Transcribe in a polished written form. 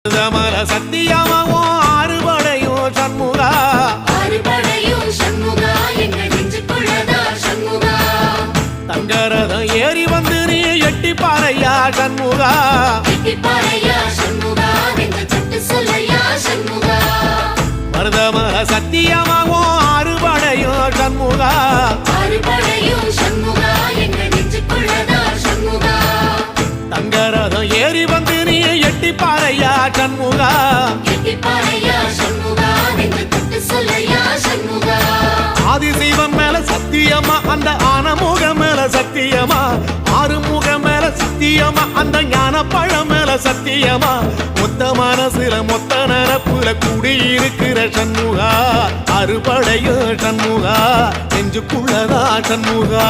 மருதமல சத்தியமாவோ ஆறுபடையும் சண்முகா எங்கள் நெஞ்சுக்குள்ளதா சண்முகா தங்கரதம் ஏறி வந்து நீ எட்டி பாறையா சண்முகா மருதமல சத்தியமாவோ ஆறுபடையும் சண்முகா எங்கள் நெஞ்சுக்குள்ளதா சண்முகா தங்கரதம் ஏறி வந்து நீ எட்டி பாறையா சண்முகா ஆதிசைவம் மேல சத்தியமா அந்த ஆனமுகம் மேல சத்தியமா ஆறுமுகம் மேல சத்தியமா அந்த ஞான பழம் மேல சத்தியமா மொத்த மனசுல மொத்த நரப்புல குடியிருக்கிற சண்முகா அறுபடையோ சண்முகா நெஞ்சுக்குள்ளதா சண்முகா